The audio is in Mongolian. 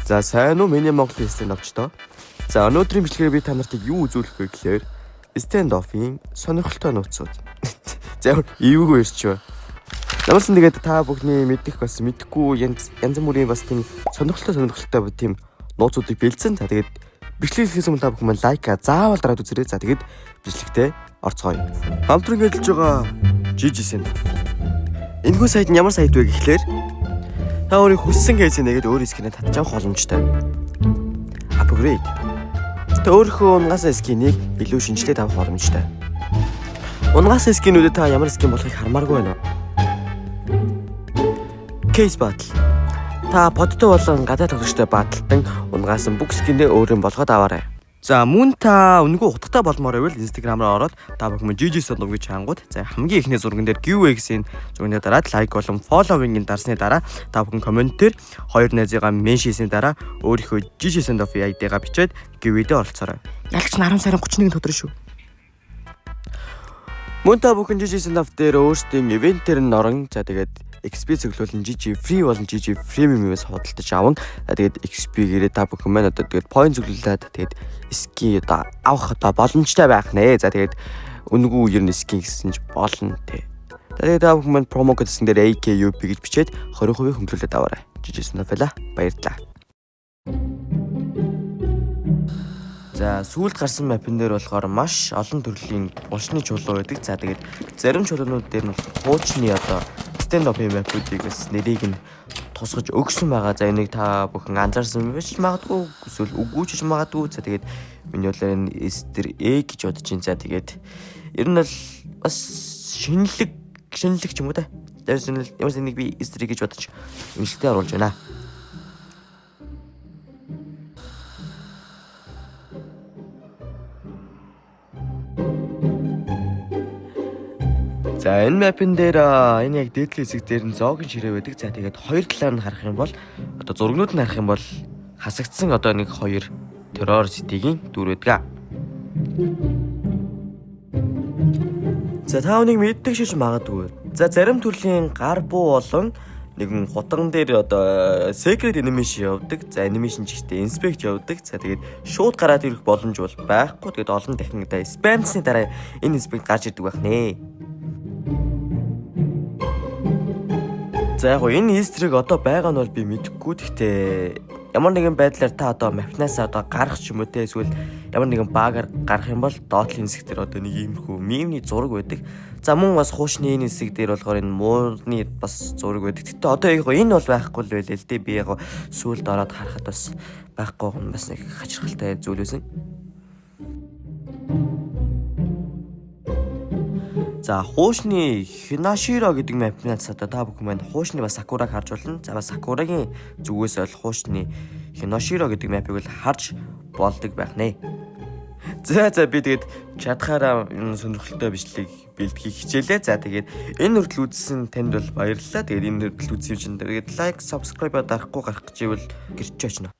За сайн уу миний Монголын stand-upчдоо. За өнөөдрийн бичлэгээр би та нарт юу үзүүлэх вэ гэхээр stand-up-ийн сонирхолтой нууцуд. За эвгүй ирч. Намайсан тэгээд та бүхний мэдих бас мэдхгүй янз бүрийн бас тийм сонирхолтой тийм нууцуудыг бэлдсэн. За тэгээд бичлэг хийхээс өмнө та бүхэн маань лайка заавал дараад үзээрэй. За тэгээд бичлэгтээ орцгоё. Хамтран ажиллаж байгаа жижигсэн. Энэхүү сайт нь ямар сайт вэ гэхлээр та өөрийн хүссэн кейсээ нэгээд өөрийн скинээ татчих боломжтой. Upgrade. Тэ өөрийнхөө унгаас скинийг илүү шинжилээд авах боломжтой. Унгаас скинүүдэд та ямар скин болохыг хармааргүй байна. Case battle. Та подтой болон гадаад тоглогчтой баталтан унгаас бүх скинээ өөрийн болгоод аваарай. За мөн та үнэгүй утгатай болмоор байвал Instagram руу ороод та бүхэн GG-сэн гэж хангууд. За хамгийн ихний зурган дээр giveaway-ийн зургийн дараа лайк болон фолловинг дарсны дараа та бүхэн комментээр хоёр найзыгаа меншисийн дараа өөрийнхөө GG-сэн ID-гаа бичээд giveaway-д оролцоорой. Ялч 10 сарын 31-нд өдөр шүү. Мөн та бүхэн GG-сэн дээр өөрсдийн ивентээр нь орон за тэгээд XP цэглүүлэн GG free болон GG premium-ээс худалдаж авна. Тэгээд XP гэрээ та бүхэн маань одоо тэгээд point цэглүүлээд тэгээд ски одоо авах одоо боломжтой байх нэ. За тэгээд үнэгүй ер нь ски гэсэн ч болно те. Тэгээд та бүхэн маань промо кодсэн дээр AKUP гэж бичээд 20% хөнгөлүүлээд аваарай. GG Snowfella баярлалаа. За сүүлд гарсан мапн дээр болохоор маш олон төрлийн улшны чулуу байдаг. За тэгээд зарим чулуунууд дээр нь хуучны одоо stand-up-ийн мапуудыг бас нэрийг нь тусгаж өгсөн байгаа. За энийг та бүхэн анзаарсан биш магадгүй эсвэл үгүй ч магадгүй. За тэгээд миний бодлоор энэ эстер гэж бодож байна. За тэгээд ер нь бол бас шинэлэг ч юм уу та. Ямар нэг би эстер гэж бодож имжлэлтэй оруулж байна. За энэ мапн дээр энэ яг дээдлийн хэсэг дээр нь зоогийн ширээ байдаг. За тэгээд хоёр талаар нь харах юм бол одоо зургнууд нь харах юм бол хасагдсан одоо нэг хоёр террор ситигийн дүр байдаг. За та өнийг мэддэг шиж магадгүй. За зарим төрлийн гар буу болон нэгэн хутган дээр одоо secret animation явдаг. За animation ч ихтэй inspect явдаг. За тэгээд шууд гараад ирэх боломж бол байхгүй. Тэгээд олон дахин одоо spamсны дараа энэ inspect гарч ирдэг байх нэ. За яг энэ эстрийг одоо байгаа нь бол би мэдэхгүй. Гэхдээ ямар нэгэн байдлаар та одоо мапнаас одоо гарах ч юм уу те эсвэл ямар нэгэн багаар гарах юм бол доотлын хэсэг дээр одоо нэг иймэрхүү мемний зураг байдаг. За мөн бас хуучны энэ хэсэг дээр болохоор энэ муурны бас зураг байдаг. Гэхдээ одоо яг энэ бол байхгүй л байлээ л дээ. Би яг сүүлд ороод харахад бас байхгүй юм бас нэг хачирхалтай зүйл байсан. За хуучны Hinashiro гэдэг мапнаас одоо та бүхэн маань хуучны бас Sakura-г харж болно. За бас Sakura-гийн зүгээс бол хуучны Hinashiro гэдэг мапыг бол харж болдог байх нэ. За би тэгээд чадхаараа энэ сонирхолтой бичлэг бэлтгэх хичээлээ. За тэгээд энэ хүртэл үзсэн танд бол баярлалаа. Тэгээд энэ хүртэл үзсэн чинь тэгээд лайк, subscribe дарахгүй гарах гэж ивэл гэрч очно.